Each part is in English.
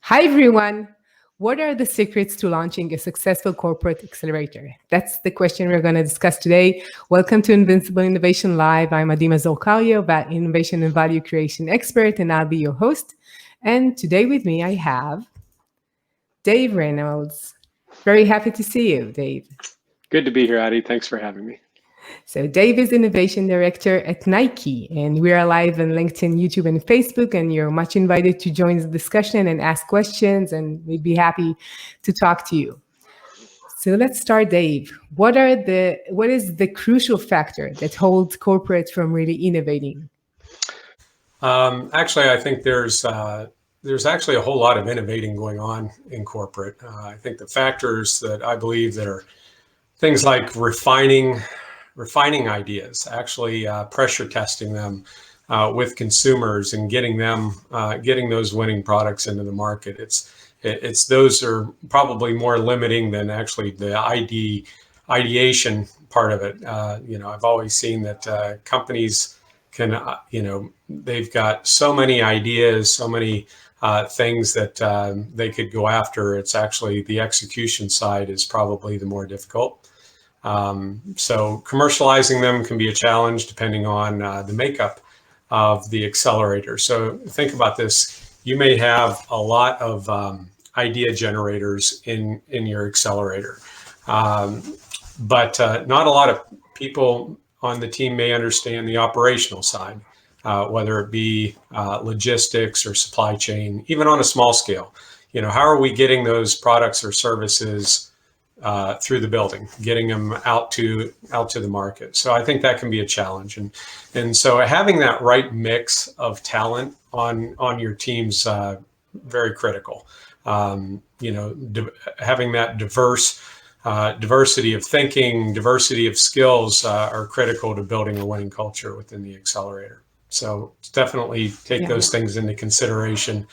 Hi, everyone. What are the secrets to launching a successful corporate accelerator? That's the question we're going to discuss today. Welcome to Invincible Innovation Live. I'm Mazor, Kario, innovation and value creation expert, and I'll be your host. And today with me, I have Dave Reynolds. Very happy to see you, Dave. Good to be here, Addie. Thanks for having me. So Dave is Innovation Director at Nike, and we are live on LinkedIn, YouTube, and Facebook, and you're much invited to join the discussion and ask questions, and we'd be happy to talk to you. So let's start, Dave. What is the crucial factor that holds corporates from really innovating? Actually, I think there's actually a whole lot of innovating going on in corporate. I think the factors that I believe that are things like refining ideas, actually pressure testing them with consumers and getting those winning products into the market. It's those are probably more limiting than actually the ideation part of it. I've always seen that companies can, they've got so many ideas, so many things that they could go after. It's actually the execution side is probably the more difficult. So commercializing them can be a challenge depending on the makeup of the accelerator. So think about this. You may have a lot of idea generators in your accelerator, but not a lot of people on the team may understand the operational side, whether it be logistics or supply chain, even on a small scale. How are we getting those products or services through the building, getting them out to the market? So I think that can be a challenge, and so having that right mix of talent on your team's very critical. Having that diversity of thinking, diversity of skills are critical to building a winning culture within the accelerator. So definitely take those things into consideration,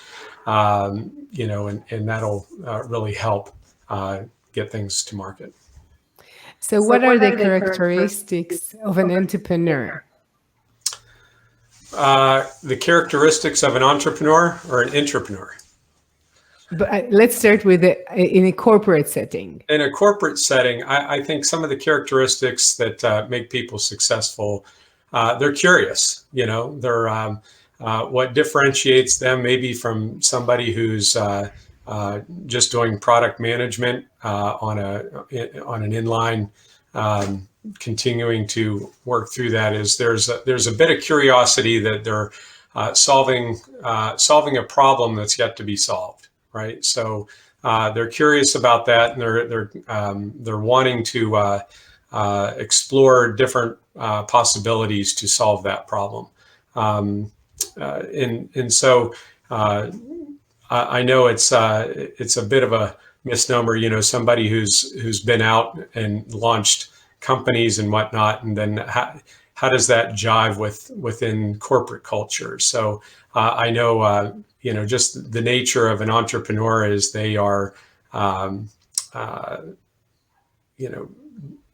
and that'll really help get things to market. So what are the characteristics of an entrepreneur? The characteristics of an entrepreneur or an intrapreneur? But let's start with in a corporate setting. In a corporate setting, I think some of the characteristics that make people successful, they're curious. They're what differentiates them maybe from somebody who's just doing product management on an inline, continuing to work through that is there's a bit of curiosity that they're solving a problem that's yet to be solved, right? So they're curious about that, and they're wanting to explore different possibilities to solve that problem, and so. I know it's a bit of a misnomer, somebody who's been out and launched companies and whatnot, and then how does that jive within corporate culture? So I know, just the nature of an entrepreneur is they are,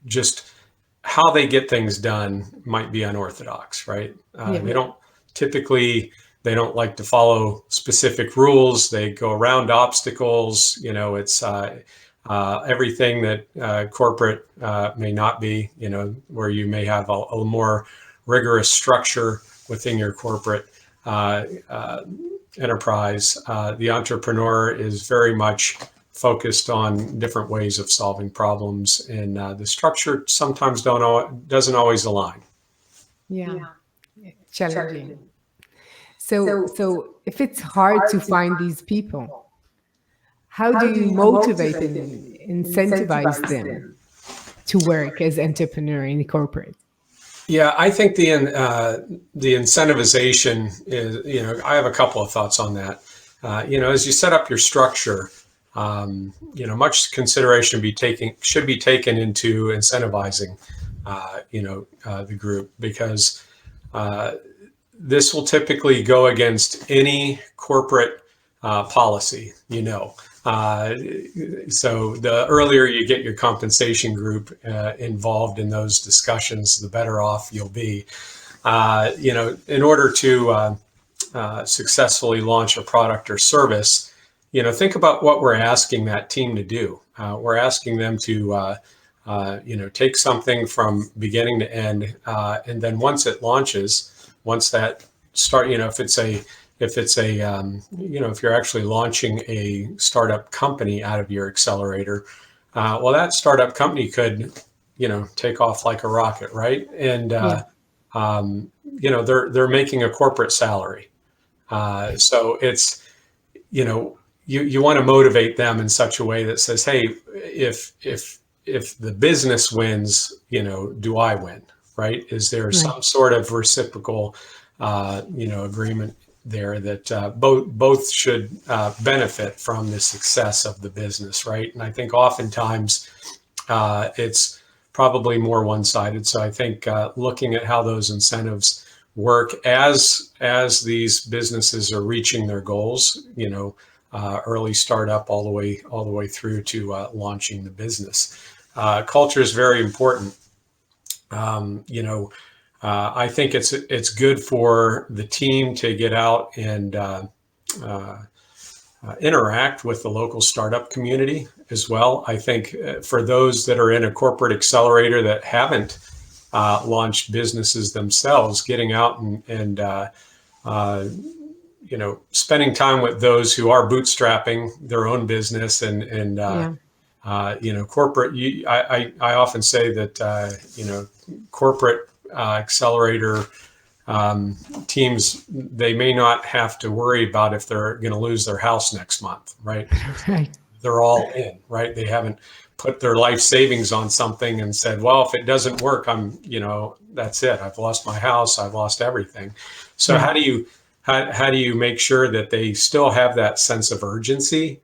just how they get things done might be unorthodox, right? They don't like to follow specific rules. They go around obstacles. It's everything that corporate may not be, where you may have a more rigorous structure within your corporate enterprise. The entrepreneur is very much focused on different ways of solving problems, and the structure sometimes doesn't always align. Yeah. Challenging. So if it's hard to find these people, how do you motivate and incentivize them to work as entrepreneur in the corporate? Yeah, I think the incentivization is, I have a couple of thoughts on that. As you set up your structure, much consideration should be taken into incentivizing, the group, because this will typically go against any corporate policy, So the earlier you get your compensation group involved in those discussions, the better off you'll be. In order to successfully launch a product or service, think about what we're asking that team to do. We're asking them to, take something from beginning to end, and then once it launches, once that start, if you're actually launching a startup company out of your accelerator, well, that startup company could, take off like a rocket, right? And they're making a corporate salary, so it's, you want to motivate them in such a way that says, hey, if the business wins, do I win, right? Is there some sort of reciprocal, agreement there that both should benefit from the success of the business, right? And I think oftentimes it's probably more one-sided. So I think looking at how those incentives work as these businesses are reaching their goals, early startup all the way through to launching the business. Culture is very important. I think it's good for the team to get out and interact with the local startup community as well. I think for those that are in a corporate accelerator that haven't launched businesses themselves, getting out and spending time with those who are bootstrapping their own business and corporate. I often say that corporate accelerator teams, they may not have to worry about if they're going to lose their house next month, right? Right. They're all in, right? They haven't put their life savings on something and said, well, if it doesn't work, that's it. I've lost my house. I've lost everything. So how do you make sure that they still have that sense of urgency,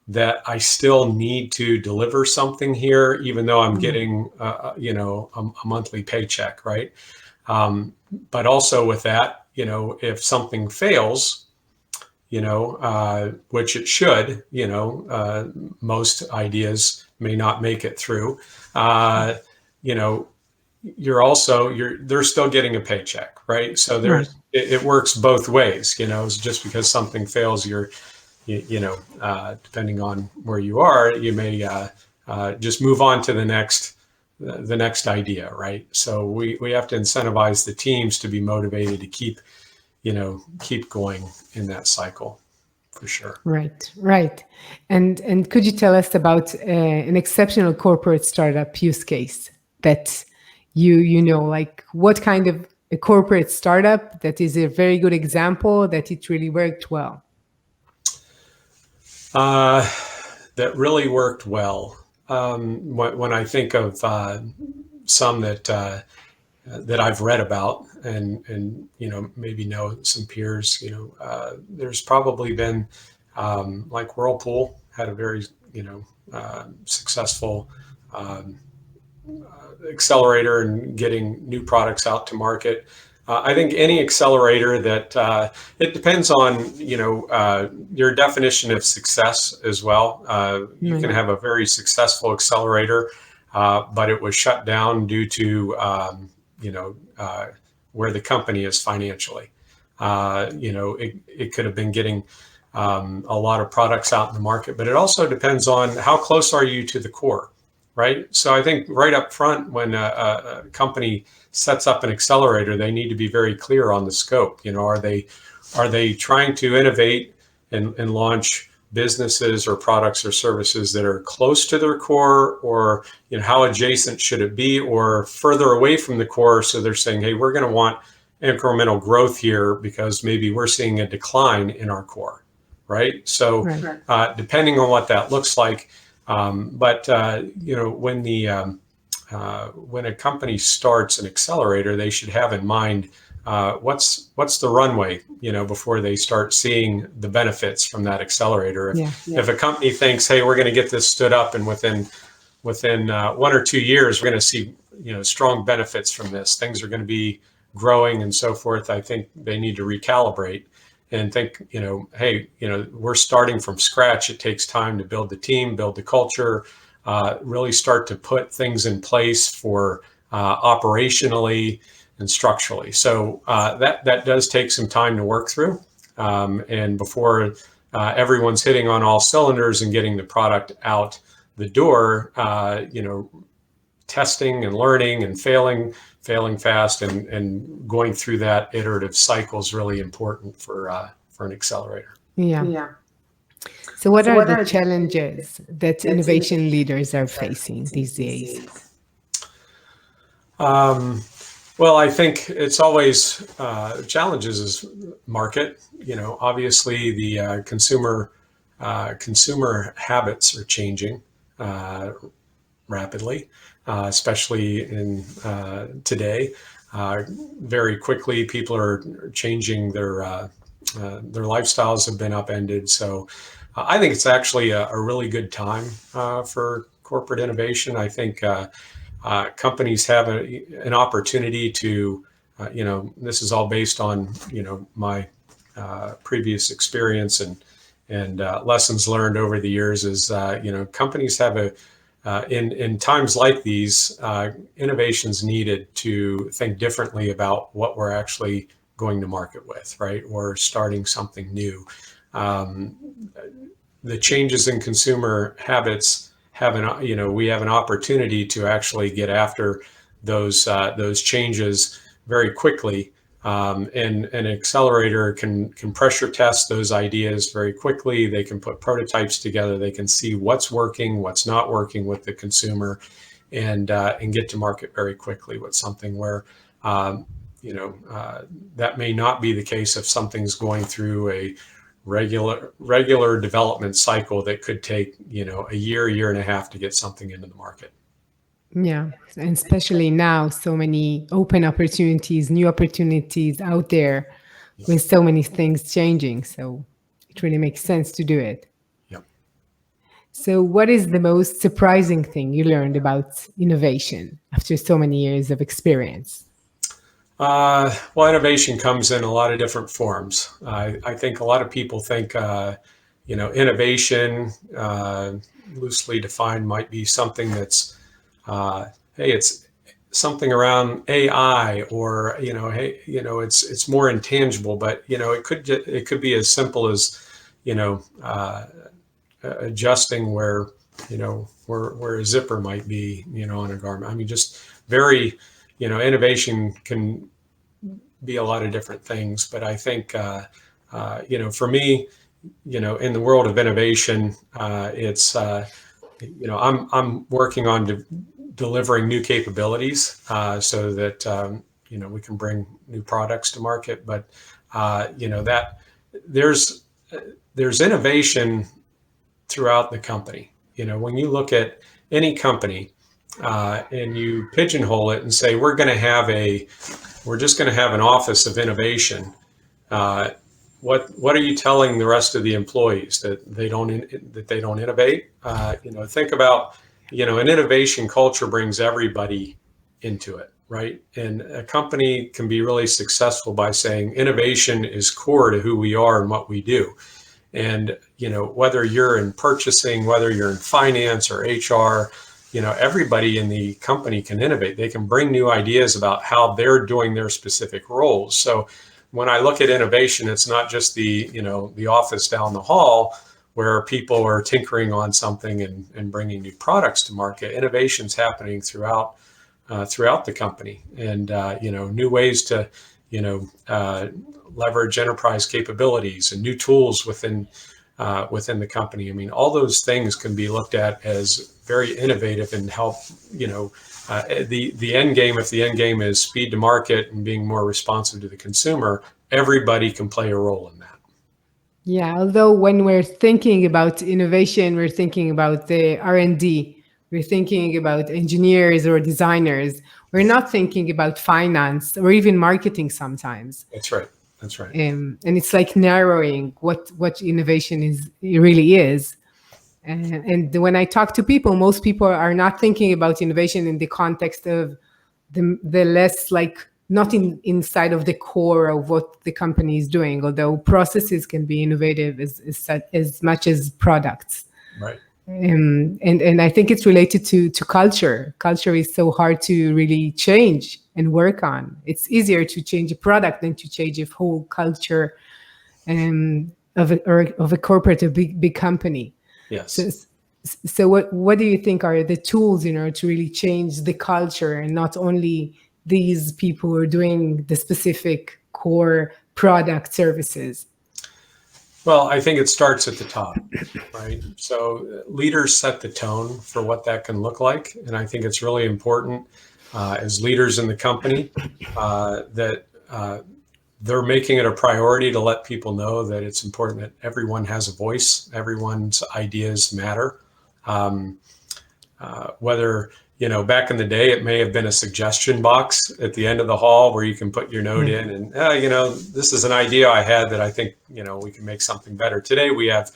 that I still need to deliver something here, even though I'm getting, a monthly paycheck, right? But also with that, if something fails, which it should, most ideas may not make it through, they're still getting a paycheck, right? So it works both ways, just because something fails, depending on where you are, you may just move on to the next idea, right? So we have to incentivize the teams to be motivated to keep going in that cycle, for sure. Right. And could you tell us about an exceptional corporate startup use case that like what kind of a corporate startup that is a very good example that it really worked well? That really worked well. When I think of some that I've read about and maybe know some peers, there's probably been like Whirlpool had a very successful accelerator and getting new products out to market. I think any accelerator that it depends on your definition of success as well. You can have a very successful accelerator, but it was shut down due to where the company is financially. It could have been getting a lot of products out in the market, but it also depends on how close are you to the core, right? So I think right up front, when a company sets up an accelerator, they need to be very clear on the scope. Are they trying to innovate and launch businesses or products or services that are close to their core, or how adjacent should it be, or further away from the core? So they're saying, hey, we're going to want incremental growth here because maybe we're seeing a decline in our core, right? So depending on what that looks like, when a company starts an accelerator, they should have in mind what's the runway, before they start seeing the benefits from that accelerator. If a company thinks, hey, we're going to get this stood up, and within 1 or 2 years, we're going to see strong benefits from this, things are going to be growing and so forth, I think they need to recalibrate and think, hey, we're starting from scratch. It takes time to build the team, build the culture, really start to put things in place for operationally and structurally. So that does take some time to work through. And before everyone's hitting on all cylinders and getting the product out the door, testing and learning and failing fast, and going through that iterative cycle is really important for an accelerator. Yeah. So what are the challenges that innovation leaders are facing these days? Well, I think it's always challenges is market. Obviously the consumer habits are changing rapidly, especially in today. Very quickly, people are changing their lifestyles have been upended. So I think it's actually a really good time for corporate innovation. I think companies have an opportunity to, this is all based on, my previous experience and lessons learned over the years is, companies have in times like these, innovations needed to think differently about what we're actually going to market with, right? Or starting something new. The changes in consumer habits we have an opportunity to actually get after those changes very quickly. And an accelerator can pressure test those ideas very quickly. They can put prototypes together. They can see what's working, what's not working with the consumer, and get to market very quickly with something where that may not be the case if something's going through a regular development cycle that could take a year and a half to get something into the market. Yeah, and especially now, so many open opportunities, new opportunities out there, with so many things changing. So it really makes sense to do it. Yep. So what is the most surprising thing you learned about innovation after so many years of experience? Well, innovation comes in a lot of different forms. I think a lot of people think, innovation, loosely defined, might be something that's, hey, it's something around AI, or it's more intangible. But it could be as simple as adjusting where a zipper might be on a garment. I mean, just very innovation can be a lot of different things. But I think for me, in the world of innovation, it's I'm working on delivering new capabilities so that we can bring new products to market. But that there's innovation throughout the company. When you look at any company and you pigeonhole it and say we're just going to have an office of innovation, what are you telling the rest of the employees, that they don't innovate? Think about an innovation culture brings everybody into it, right? And a company can be really successful by saying innovation is core to who we are and what we do. And whether you're in purchasing, whether you're in finance or HR, everybody in the company can innovate. They can bring new ideas about how they're doing their specific roles. So when I look at innovation, it's not just the office down the hall where people are tinkering on something and bringing new products to market. Innovation's happening throughout the company, and new ways to leverage enterprise capabilities and new tools within the company. I mean, all those things can be looked at as very innovative and help, the end game. If the end game is speed to market and being more responsive to the consumer, everybody can play a role in that. Yeah, although when we're thinking about innovation, we're thinking about the R&D, we're thinking about engineers or designers. We're not thinking about finance or even marketing sometimes. That's right. That's right. And it's like narrowing what innovation really is. And when I talk to people, most people are not thinking about innovation in the context of the less not inside of the core of what the company is doing, although processes can be innovative as much as products. Right. And I think it's related to culture. Culture is so hard to really change and work on. It's easier to change a product than to change a whole culture. And of a corporate, a big company. Yes. So what do you think are the tools, to really change the culture, and not only these people who are doing the specific core product services? Well, I think it starts at the top, right? So leaders set the tone for what that can look like. And I think it's really important as leaders in the company that they're making it a priority to let people know that it's important that everyone has a voice, everyone's ideas matter. Whether, back in the day, it may have been a suggestion box at the end of the hall where you can put your note in and, this is an idea I had that I think, we can make something better. Today, we have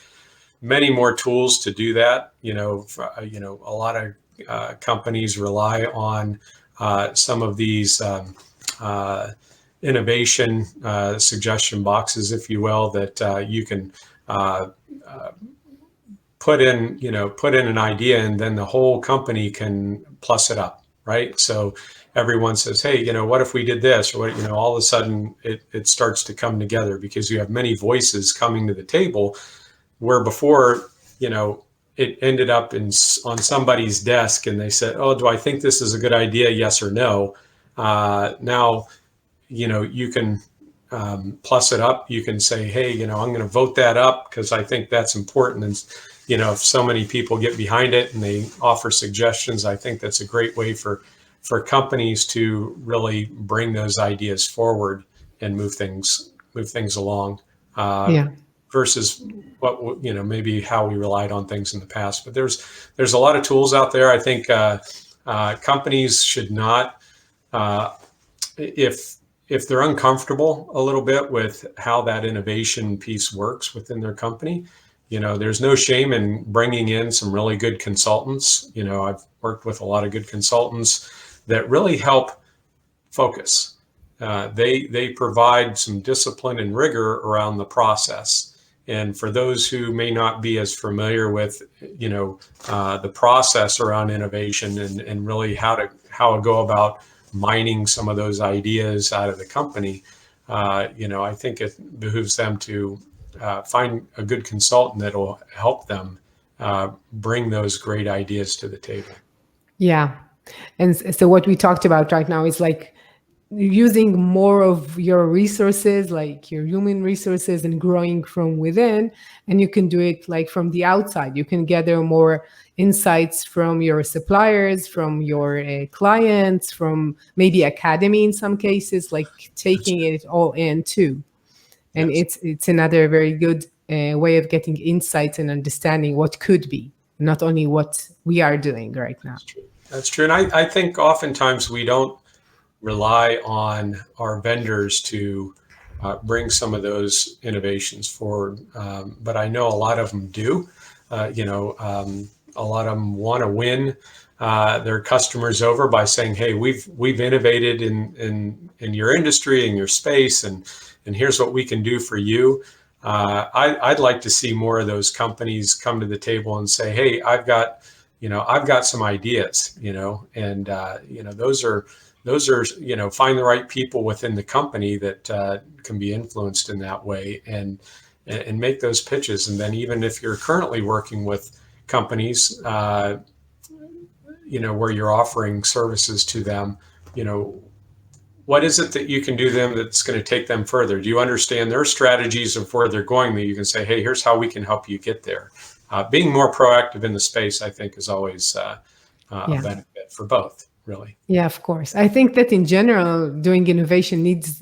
many more tools to do that. A lot of companies rely on some of these innovation suggestion boxes, if you will, that you can put in an idea, and then the whole company can plus it up, right? So everyone says, hey, what if we did this? Or what, all of a sudden it starts to come together because you have many voices coming to the table, where before, it ended up on somebody's desk and they said, oh, do I think this is a good idea? Yes or no. Now, you can plus it up. You can say, hey, I'm going to vote that up because I think that's important. And, if so many people get behind it and they offer suggestions, I think that's a great way for companies to really bring those ideas forward and move things along. Versus what, maybe how we relied on things in the past. But there's a lot of tools out there. I think companies should not, if they're uncomfortable a little bit with how that innovation piece works within their company, there's no shame in bringing in some really good consultants. I've worked with a lot of good consultants that really help focus. They provide some discipline and rigor around the process. And for those who may not be as familiar with, the process around innovation and really how to go about mining some of those ideas out of the company, I think it behooves them to find a good consultant that will help them bring those great ideas to the table. Yeah. And so what we talked about right now is like using more of your resources, like your human resources, and growing from within. And you can do it like from the outside. You can gather more insights from your suppliers, from your clients, from maybe academy in some cases, like taking it all in too. And Yes. it's another very good way of getting insights and understanding what could be, not only what we are doing right now. That's true. And I think oftentimes we don't rely on our vendors to bring some of those innovations forward. But I know a lot of them do. A lot of them want to win their customers over by saying, hey, we've innovated in your industry, in your space, and here's what we can do for you. I'd like to see more of those companies come to the table and say, hey, I've got some ideas, and those are, find the right people within the company that can be influenced in that way and make those pitches. And then even if you're currently working with companies, where you're offering services to them, what is it that you can do them that's going to take them further? Do you understand their strategies of where they're going, that you can say, hey, here's how we can help you get there? Being more proactive in the space, I think, is always a benefit for both, really. Yeah, of course. I think that in general, doing innovation needs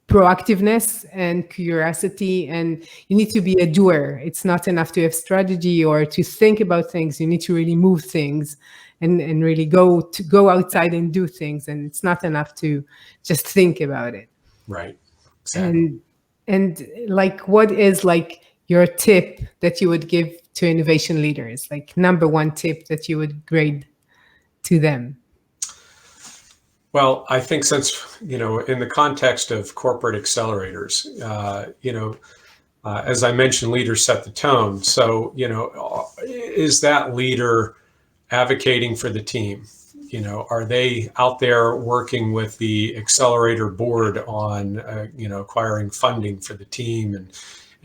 proactiveness and curiosity, and you need to be a doer. It's not enough to have strategy or to think about things. You need to really move things and really go outside and do things. And it's not enough to just think about it. Right. Exactly. And like, what is like your tip that you would give to innovation leaders? Like number one tip that you would grade to them? Well, I think since, in the context of corporate accelerators, as I mentioned, leaders set the tone. So, is that leader advocating for the team? Are they out there working with the accelerator board on, acquiring funding for the team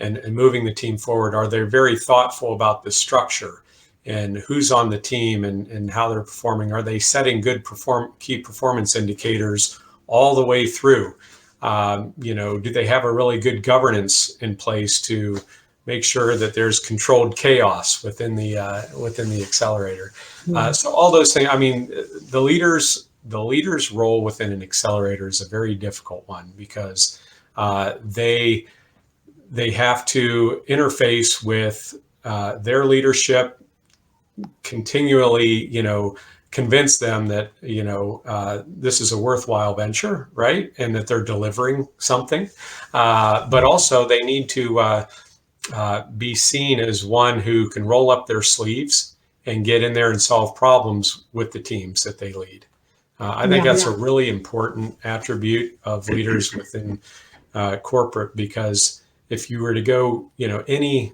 and moving the team forward? Are they very thoughtful about the structure and who's on the team and how they're performing? Are they setting good key performance indicators all the way through? Do they have a really good governance in place to make sure that there's controlled chaos within the accelerator? So all those things. I mean, the leader's role within an accelerator is a very difficult one, because they have to interface with their leadership, continually, convince them that, this is a worthwhile venture, right? And that they're delivering something. But also they need to be seen as one who can roll up their sleeves and get in there and solve problems with the teams that they lead. I think that's a really important attribute of leaders within corporate, because if you were to go, any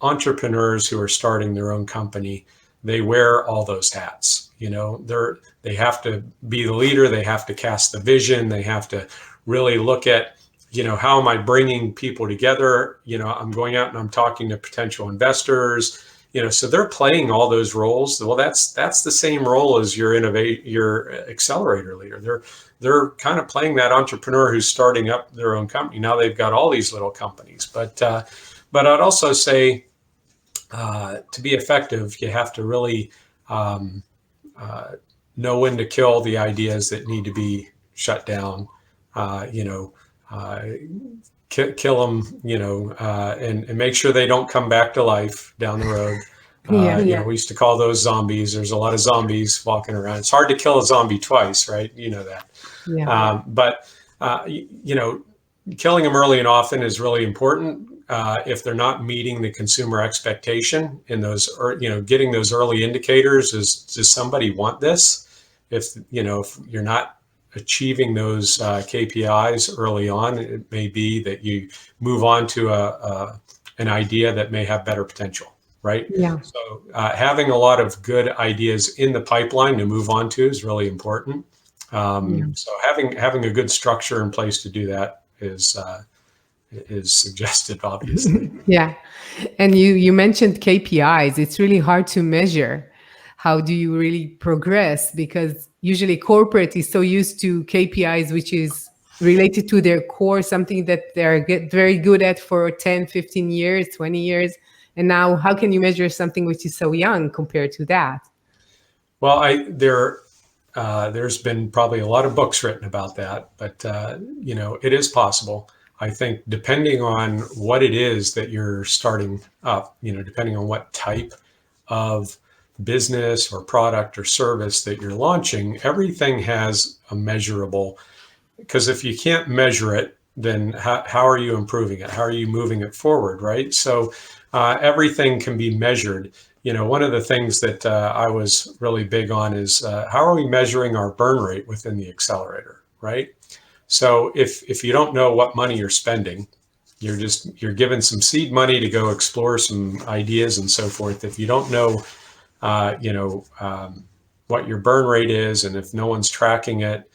entrepreneurs who are starting their own company, they wear all those hats. They have to be the leader. They have to cast the vision. They have to really look at, how am I bringing people together? I'm going out and I'm talking to potential investors. So they're playing all those roles. Well, that's the same role as your accelerator leader. They're kind of playing that entrepreneur who's starting up their own company. Now they've got all these little companies, but I'd also say to be effective, you have to really know when to kill the ideas that need to be shut down. Kill them, and make sure they don't come back to life down the road. We used to call those zombies. There's a lot of zombies walking around. It's hard to kill a zombie twice, right? You know that. But killing them early and often is really important. If they're not meeting the consumer expectation in those, getting those early indicators, does somebody want this? If you're not achieving those KPIs early on, it may be that you move on to an idea that may have better potential, right? So having a lot of good ideas in the pipeline to move on to is really important. So having a good structure in place to do that is suggested, obviously. And you mentioned KPIs. It's really hard to measure. How do you really progress? Because usually corporate is so used to KPIs, which is related to their core, something that they're very good at for 10, 15 years, 20 years. And now how can you measure something which is so young compared to that? Well, there's been probably a lot of books written about that, but it is possible. I think depending on what it is that you're starting up, depending on what type of business or product or service that you're launching, everything has a measurable, because if you can't measure it, then how are you improving it? How are you moving it forward, right? So everything can be measured. One of the things that I was really big on is how are we measuring our burn rate within the accelerator, right? So if you don't know what money you're spending, you're given some seed money to go explore some ideas and so forth. If you don't know, what your burn rate is, and if no one's tracking it,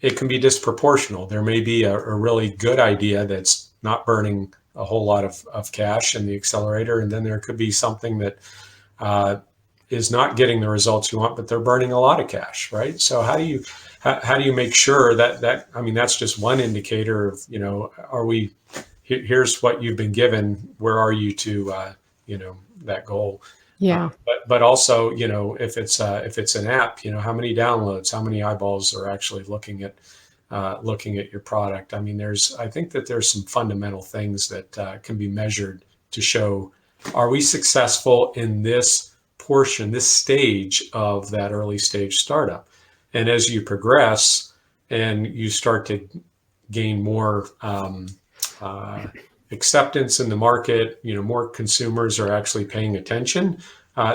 it can be disproportional. There may be a really good idea that's not burning a whole lot of cash in the accelerator, and then there could be something that is not getting the results you want, but they're burning a lot of cash, right? So how do you make sure that I mean, that's just one indicator of, here's what you've been given, where are you to that goal? But also, if it's an app, how many downloads, how many eyeballs are actually looking at your product? I mean, I think that there's some fundamental things that can be measured to show, are we successful in this portion, this stage of that early stage startup? And as you progress and you start to gain more acceptance in the market, more consumers are actually paying attention,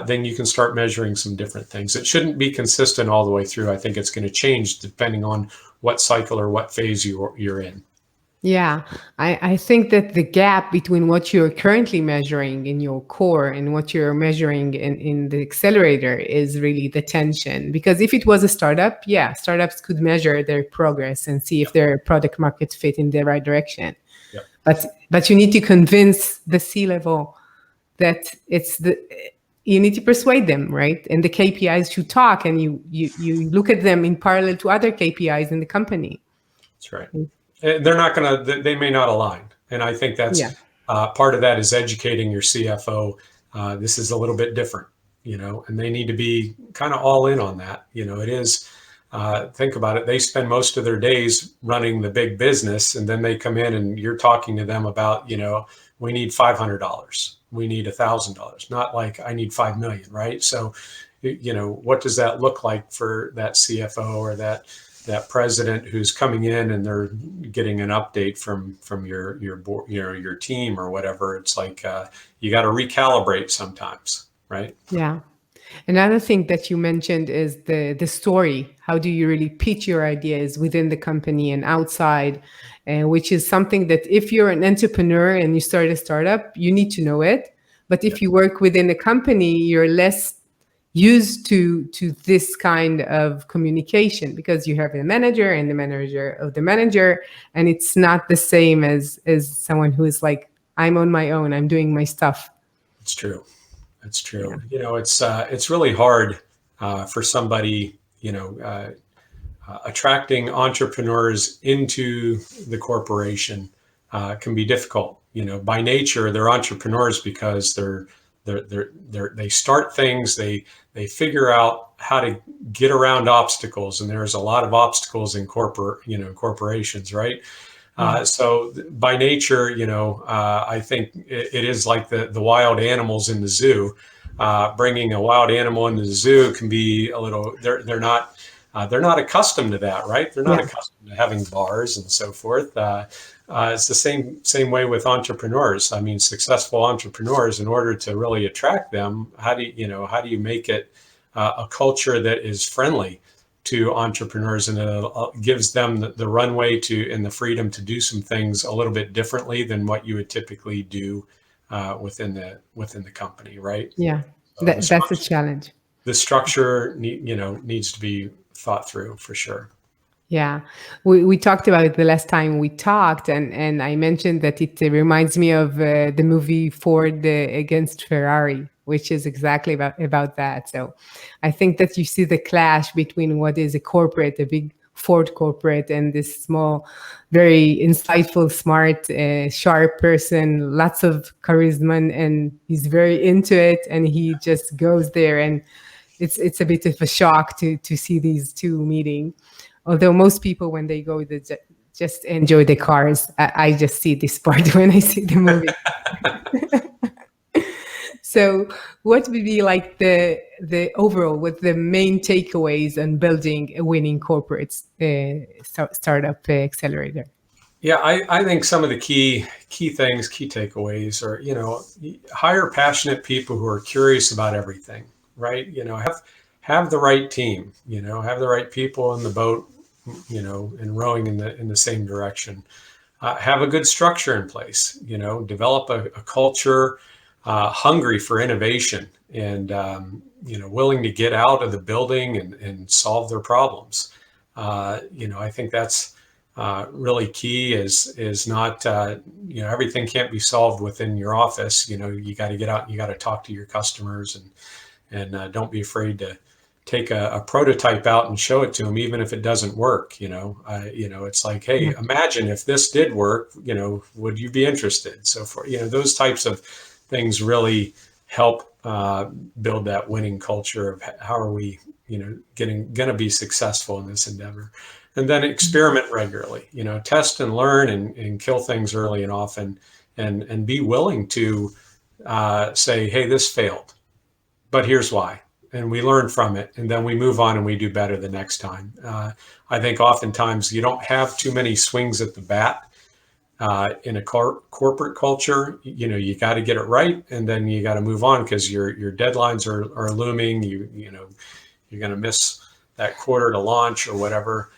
then you can start measuring some different things. It shouldn't be consistent all the way through. I think it's going to change depending on what cycle or what phase you're in. I think that the gap between what you're currently measuring in your core and what you're measuring in the accelerator is really the tension. Because if it was a startup, startups could measure their progress and see if their product market fit in the right direction. but you need to convince the C-level that you need to persuade them, right? And the KPIs should talk, and you look at them in parallel to other KPIs in the company. That's right. They're not going to, they may not align. And I think that's part of that is educating your CFO. This is a little bit different, and they need to be kind of all in on that. It is, think about it. They spend most of their days running the big business, and then they come in and you're talking to them about, we need $500. We need $1,000, not like I need 5 million, right? So, what does that look like for that CFO or that president who's coming in and they're getting an update from your board, your team or whatever? It's like you got to recalibrate sometimes, right? Yeah. Another thing that you mentioned is the story. How do you really pitch your ideas within the company and outside? Which is something that if you're an entrepreneur and you start a startup, you need to know it. But if you work within a company, you're less used to this kind of communication because you have a manager and the manager of the manager, and it's not the same as someone who is like, I'm on my own, I'm doing my stuff. It's true. That's true. Yeah. It's really hard for somebody, attracting entrepreneurs into the corporation can be difficult. By nature, they're entrepreneurs because they start things, they figure out how to get around obstacles, and there's a lot of obstacles in corporations, right? So by nature, I think it is like the wild animals in the zoo. Bringing a wild animal into the zoo can be a little. They're not accustomed to that, right? They're not accustomed to having bars and so forth. It's the same way with entrepreneurs. I mean, successful entrepreneurs. In order to really attract them, how do you make it a culture that is friendly to entrepreneurs, and it gives them the runway and the freedom to do some things a little bit differently than what you would typically do within the company, right? Yeah, that's a challenge. The structure, needs to be thought through for sure. Yeah, we talked about it the last time we talked, and I mentioned that it reminds me of the movie Ford against Ferrari, which is exactly about that. So I think that you see the clash between what is a big Ford corporate, and this small, very insightful, smart, sharp person, lots of charisma, and he's very into it, and he just goes there, and it's a bit of a shock to see these two meeting. Although most people, when they go, they just enjoy the cars. I just see this part when I see the movie. So what would be like the overall, what the main takeaways on building a winning corporate startup accelerator? Yeah, I think some of the key takeaways are, hire passionate people who are curious about everything, right? Have the right team, have the right people in the boat, and rowing in the same direction. Have a good structure in place, develop a culture hungry for innovation and, willing to get out of the building and solve their problems. I think that's really key is not, everything can't be solved within your office. You got to get out and you got to talk to your customers and don't be afraid to take a prototype out and show it to them, even if it doesn't work. It's like, hey, imagine if this did work, would you be interested? So for, those types of things really help build that winning culture of how are we, gonna be successful in this endeavor. And then experiment regularly, test and learn and kill things early and often, and be willing to say, hey, this failed, but here's why. And we learn from it, and then we move on and we do better the next time. I think oftentimes you don't have too many swings at the bat in a corporate culture. You got to get it right, and then you got to move on because your deadlines are looming. You're going to miss that quarter to launch or whatever.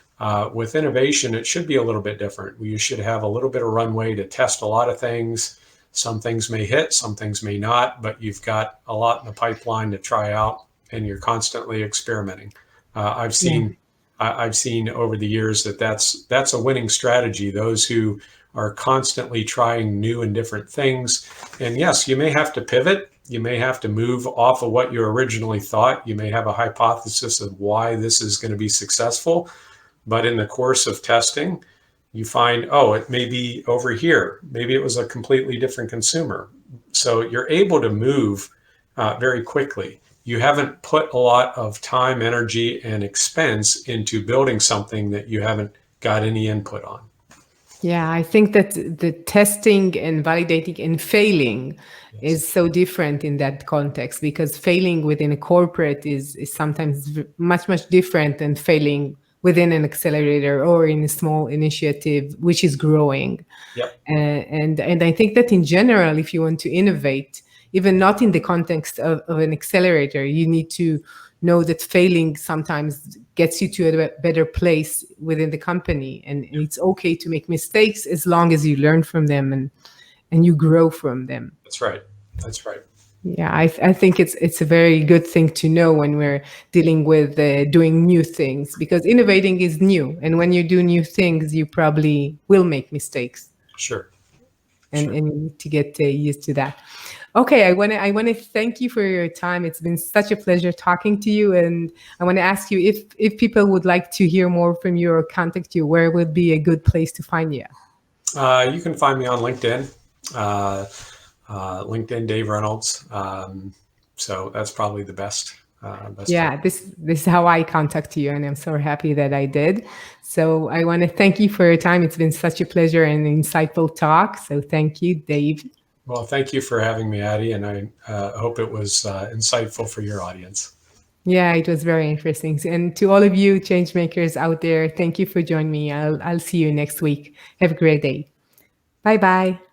With innovation, it should be a little bit different. You should have a little bit of runway to test a lot of things. Some things may hit, some things may not, but you've got a lot in the pipeline to try out, and you're constantly experimenting. I've seen over the years that's a winning strategy. Those who are constantly trying new and different things. And yes, you may have to pivot. You may have to move off of what you originally thought. You may have a hypothesis of why this is going to be successful. But in the course of testing, you find, oh, it may be over here. Maybe it was a completely different consumer. So you're able to move very quickly. You haven't put a lot of time, energy, and expense into building something that you haven't got any input on. Yeah, I think that the testing and validating and failing is so different in that context, because failing within a corporate is sometimes much different than failing within an accelerator or in a small initiative which is growing. Yep. And I think that in general, if you want to innovate, even not in the context of an accelerator, you need to know that failing sometimes gets you to a better place within the company. And it's okay to make mistakes as long as you learn from them and you grow from them. That's right. That's right. Yeah, I think it's a very good thing to know when we're dealing with doing new things, because innovating is new. And when you do new things, you probably will make mistakes. Sure. And you need to get used to that. Okay, I want to thank you for your time. It's been such a pleasure talking to you, and I want to ask you if people would like to hear more from you or contact you, where would be a good place to find you? You can find me on LinkedIn. LinkedIn, Dave Reynolds. So that's probably the best. Yeah, this is how I contact you, and I'm so happy that I did. So I want to thank you for your time. It's been such a pleasure and insightful talk. So thank you, Dave. Well, thank you for having me, Addie, and I hope it was insightful for your audience. Yeah, it was very interesting. And to all of you change makers out there, thank you for joining me. I'll see you next week. Have a great day. Bye-bye.